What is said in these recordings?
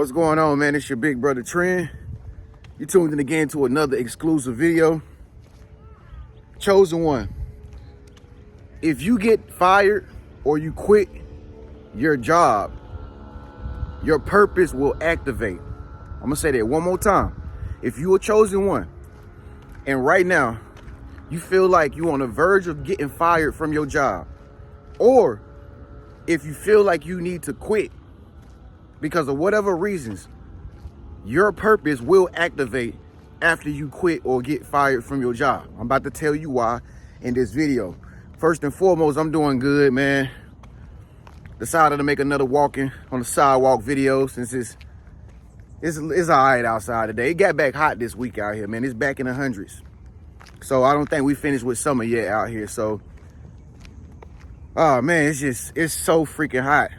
What's going on, man? It's your big brother TREN. You tuned in again to another exclusive video. Chosen one. If you get fired or you quit your job, your purpose will activate. I'm gonna say that one more time. If you are chosen one and right now you feel like you're on the verge of getting fired from your job, or if you feel like you need to quit because of whatever reasons, your purpose will activate after you quit or get fired from your job. I'm about to tell you why in this video. First and foremost, I'm doing good, man. Decided to make another walking on the sidewalk video since it's all right outside today. It got back hot this week out here, man. It's back in the hundreds. So I don't think we finished with summer yet out here. So, oh man, it's so freaking hot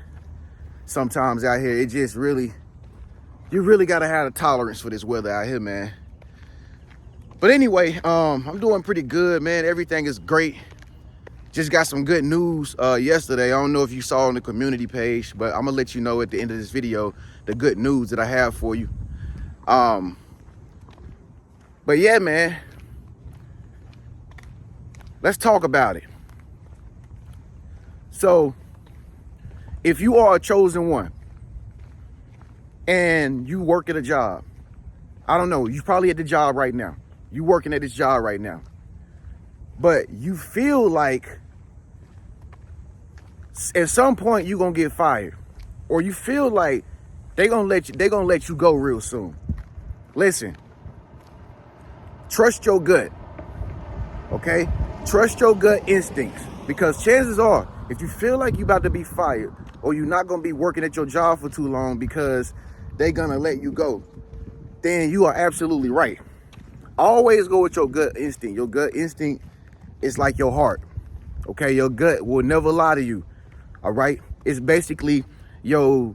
sometimes out here. It just really, you really gotta have a tolerance for this weather out here, man. But anyway, I'm doing pretty good, man. Everything is great. Just got some good news yesterday. I don't know if you saw on the community page, but I'm gonna let you know at the end of this video the good news that I have for you. But yeah, man, let's talk about it. So if you are a chosen one and you work at a job, I don't know, you probably at the job right now. You working at this job right now, but you feel like at some point you're gonna get fired, or you feel like they're gonna let you go real soon. Listen, trust your gut, okay? Trust your gut instincts, because chances are, if you feel like you're about to be fired, or you're not gonna be working at your job for too long because they're gonna let you go, then you are absolutely right. Always go with your gut instinct. Your gut instinct is like your heart, okay? Your gut will never lie to you, all right? It's basically your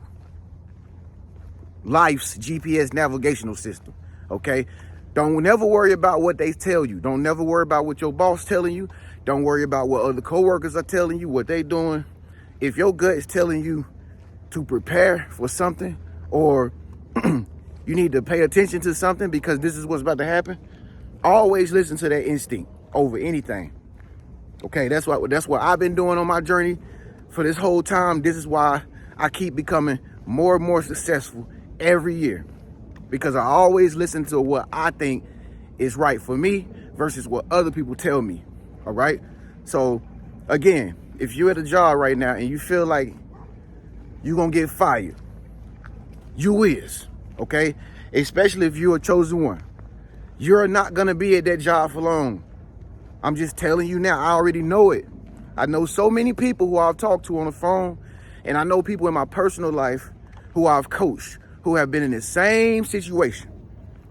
life's GPS navigational system, okay? Don't never worry about what they tell you. Don't never worry about what your boss telling you. Don't worry about what other coworkers are telling you, what they doing. If your gut is telling you to prepare for something, or you need to pay attention to something because this is what's about to happen, always listen to that instinct over anything. Okay, that's what I've been doing on my journey for this whole time. This is why I keep becoming more and more successful every year, because I always listen to what I think is right for me versus what other people tell me. All right. So again, if you're at a job right now and you feel like you're gonna get fired, you is, okay? Especially if you're a chosen one. You're not gonna be at that job for long. I'm just telling you now, I already know it. I know so many people who I've talked to on the phone, and I know people in my personal life who I've coached, who have been in the same situation.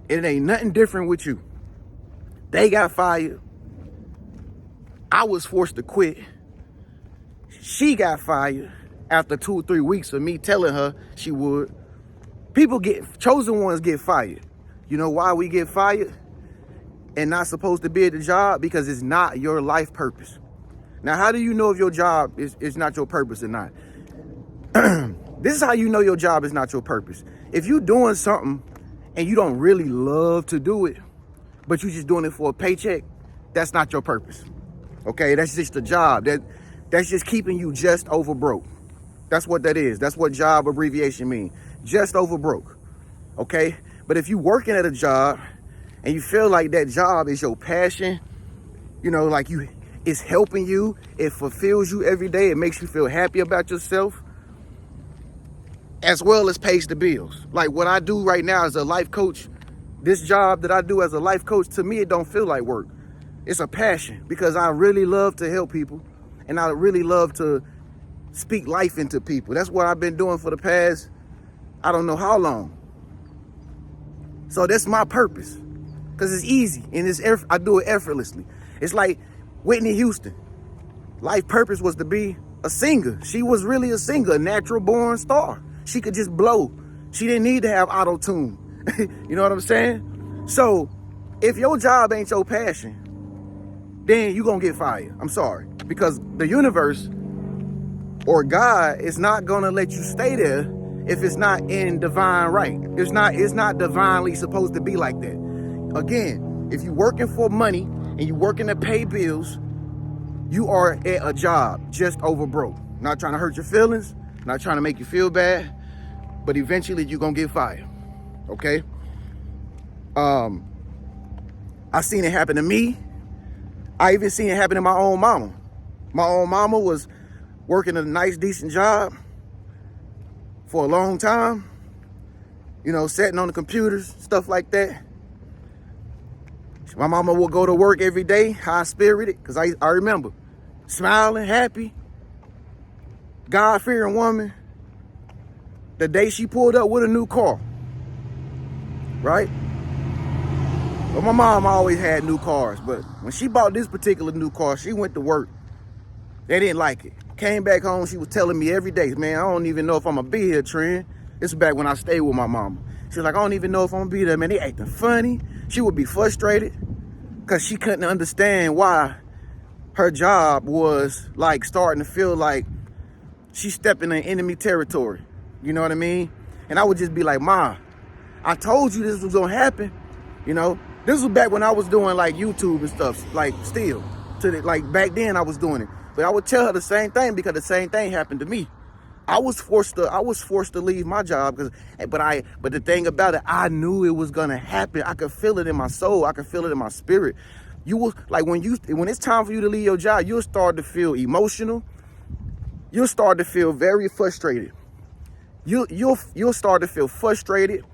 It ain't nothing different with you. They got fired. I was forced to quit. She got fired after 2 or 3 weeks of me telling her she would. Chosen ones get fired. You know why we get fired and not supposed to be at the job? Because it's not your life purpose. Now, how do you know if your job is not your purpose or not? This is how you know your job is not your purpose. If you're doing something and you don't really love to do it, but you're just doing it for a paycheck, that's not your purpose. Okay, that's just a job. That's just keeping you just over broke. That's what that is. That's what job abbreviation means. Just over broke. Okay? But if you're working at a job and you feel like that job is your passion, you know, like it's helping you, it fulfills you every day, it makes you feel happy about yourself, as well as pays the bills. Like what I do right now as a life coach, this job that I do as a life coach, to me, it don't feel like work. It's a passion, because I really love to help people, and I really love to speak life into people. That's what I've been doing for the past, I don't know how long. So that's my purpose, because it's easy, and I do it effortlessly. It's like Whitney Houston. Life purpose was to be a singer. She was really a singer, a natural born star. She could just blow. She didn't need to have auto-tune. You know what I'm saying? So if your job ain't your passion, then you're going to get fired. I'm sorry. Because the universe or God is not going to let you stay there if it's not in divine right. It's not divinely supposed to be like that. Again, if you're working for money and you're working to pay bills, you are at a job just over broke. Not trying to hurt your feelings, not trying to make you feel bad, but eventually you're gonna get fired. Okay? I seen it happen to me. I even seen it happen to my own mama. My own mama was working a nice, decent job for a long time, you know, sitting on the computers, stuff like that. My mama would go to work every day, high-spirited, because I remember smiling, happy, God-fearing woman. The day she pulled up with a new car, right? But my mom always had new cars, but when she bought this particular new car, she went to work. They didn't like it. Came back home, she was telling me every day, man, I don't even know if I'm gonna be here, Tren. This is back when I stayed with my mama. She was like, I don't even know if I'm gonna be there, man. They acting funny. She would be frustrated because she couldn't understand why her job was like starting to feel like she's stepping in enemy territory. You know what I mean? And I would just be like, Ma, I told you this was gonna happen. You know, this was back when I was doing like YouTube and stuff, like still. Like back then I was doing it. But I would tell her the same thing because the same thing happened to me. I was forced to leave my job but the thing about it, I knew it was gonna happen. I could feel it in my soul. I could feel it in my spirit. You will, like when it's time for you to leave your job, you'll start to feel emotional. You'll start to feel very frustrated. You'll start to feel frustrated,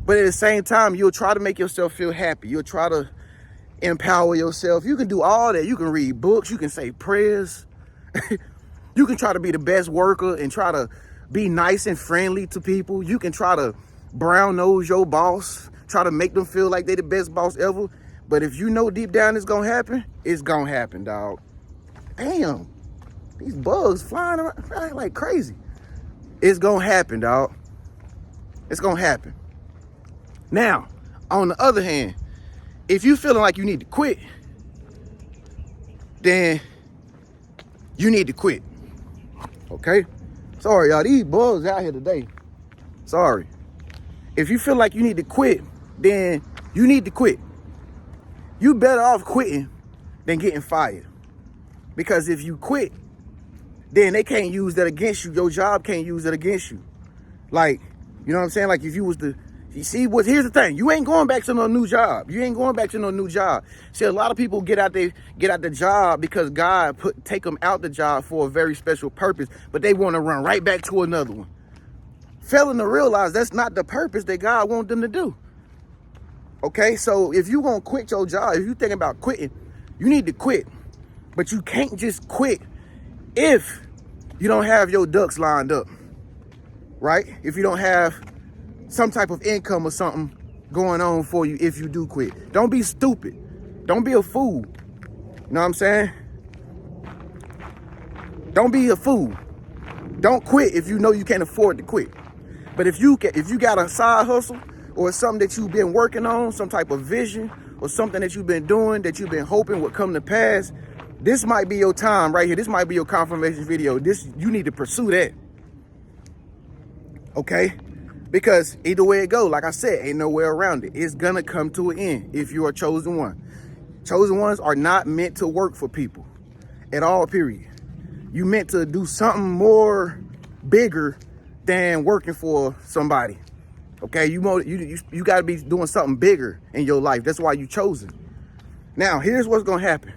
but at the same time, you'll try to make yourself feel happy. You'll try to empower yourself. You can do all that. You can read books. You can say prayers. You can try to be the best worker and try to be nice and friendly to people. You can try to brown nose your boss, try to make them feel like they're the best boss ever. But if you know deep down it's gonna happen, dog. Damn, these bugs flying around like crazy. It's gonna happen, dog. It's gonna happen. Now, on the other hand, if you feeling like you need to quit, then you need to quit. Okay? Sorry, y'all. These bugs out here today. Sorry. If you feel like you need to quit, then you need to quit. You better off quitting than getting fired. Because if you quit, then they can't use that against you. Your job can't use it against you. Like, you know what I'm saying? Like if you was to, you see, here's the thing. You ain't going back to no new job. You ain't going back to no new job. See, a lot of people get out the job because God take them out the job for a very special purpose, but they want to run right back to another one. Failing to realize that's not the purpose that God wants them to do. Okay, so if you gonna quit your job, if you thinking about quitting, you need to quit. But you can't just quit if you don't have your ducks lined up, right? If you don't have some type of income or something going on for you if you do quit. Don't be stupid. Don't be a fool. You know what I'm saying? Don't be a fool. Don't quit if you know you can't afford to quit. But if you got a side hustle or something that you've been working on, some type of vision or something that you've been doing that you've been hoping would come to pass, this might be your time right here. This might be your confirmation video. You need to pursue that. Okay? Because either way it go, like I said, ain't nowhere around it. It's gonna come to an end if you are chosen one. Chosen ones are not meant to work for people at all, period. You meant to do something more bigger than working for somebody. Okay, you gotta be doing something bigger in your life. That's why you chosen. Now, here's what's gonna happen.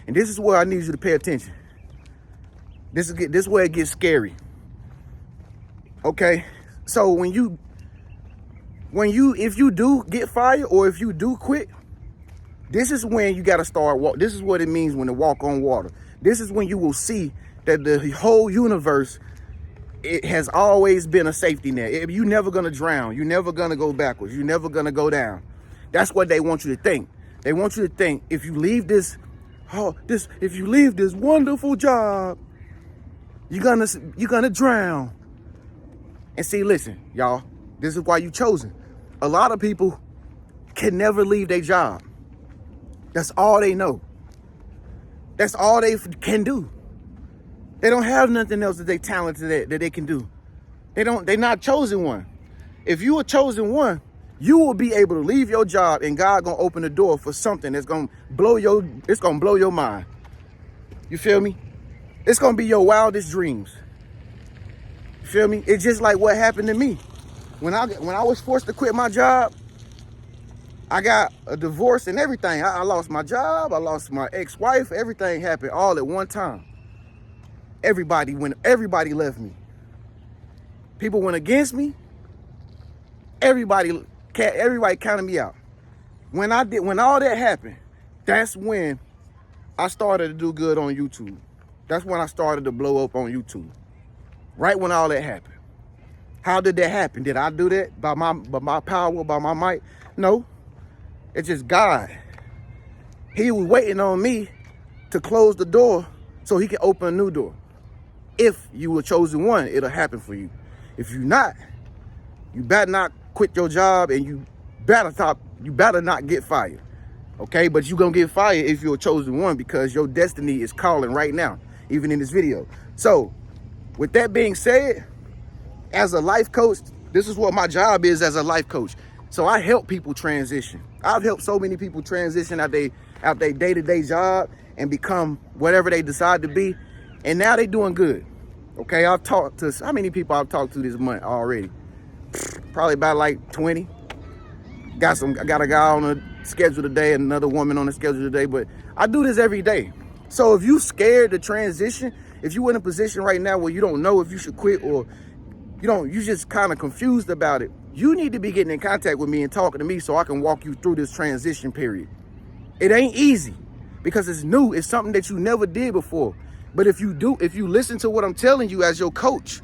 And this is where I need you to pay attention. This is where it gets scary. Okay? So if you do get fired or if you do quit, this is when you got to start walk. This is what it means when to walk on water. This is when you will see that the whole universe, it has always been a safety net. You're never going to drown. You're never going to go backwards. You're never going to go down. That's what they want you to think. They want you to think if you leave this wonderful job, you're gonna drown. And see, listen, y'all, this is why you chosen. A lot of people can never leave their job. That's all they know. That's all they can do. They don't have nothing else that they talented at that they can do. They're not chosen one. If you are chosen one, you will be able to leave your job and God gonna open the door for something that's gonna blow your mind. You feel me? It's gonna be your wildest dreams. You feel me? It's just like what happened to me. When I was forced to quit my job, I got a divorce and everything. I lost my job, I lost my ex-wife, everything happened all at one time. Everybody left me. People went against me. Everybody counted me out. When all that happened, that's when I started to do good on YouTube. That's when I started to blow up on YouTube. Right when all that happened. How did that happen? Did I do that by my power, by my might? No. It's just God. He was waiting on me to close the door so he can open a new door. If you were chosen one, it'll happen for you. If you're not, you better not quit your job, and you better not get fired. Okay? But you're gonna get fired if you're a chosen one, because your destiny is calling right now, even in this video. So with that being said, as a life coach, this is what my job is as a life coach. So I help people transition. I've helped so many people transition out their day-to-day job and become whatever they decide to be. And now they doing good. Okay, I've talked to, how many people I've talked to this month already? Probably about like 20. I got a guy on the schedule today and another woman on the schedule today, but I do this every day. So if you scared to transition, if you're in a position right now where you don't know if you should quit, or you're just kind of confused about it, you need to be getting in contact with me and talking to me so I can walk you through this transition period. It ain't easy because it's new. It's something that you never did before. But if you listen to what I'm telling you as your coach,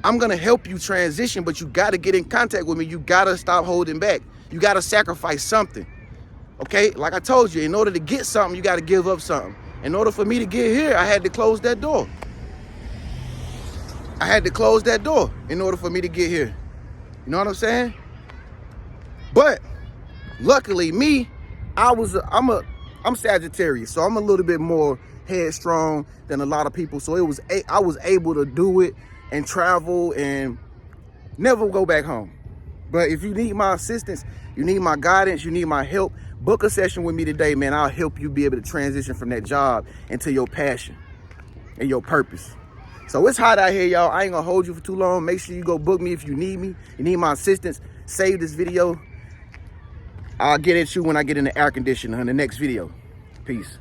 I'm going to help you transition, but you got to get in contact with me. You got to stop holding back. You got to sacrifice something. Okay? Like I told you, in order to get something, you got to give up something. In order for me to get here, I had to close that door. I had to close that door in order for me to get here. You know what I'm saying? But luckily me, I'm Sagittarius, so I'm a little bit more headstrong than a lot of people. So I was able to do it and travel and never go back home. But if you need my assistance, you need my guidance, you need my help, book a session with me today, man. I'll help you be able to transition from that job into your passion and your purpose. So it's hot out here, y'all. I ain't gonna hold you for too long. Make sure you go book me if you need me. You need my assistance. Save this video. I'll get at you when I get in the air conditioner in the next video. Peace.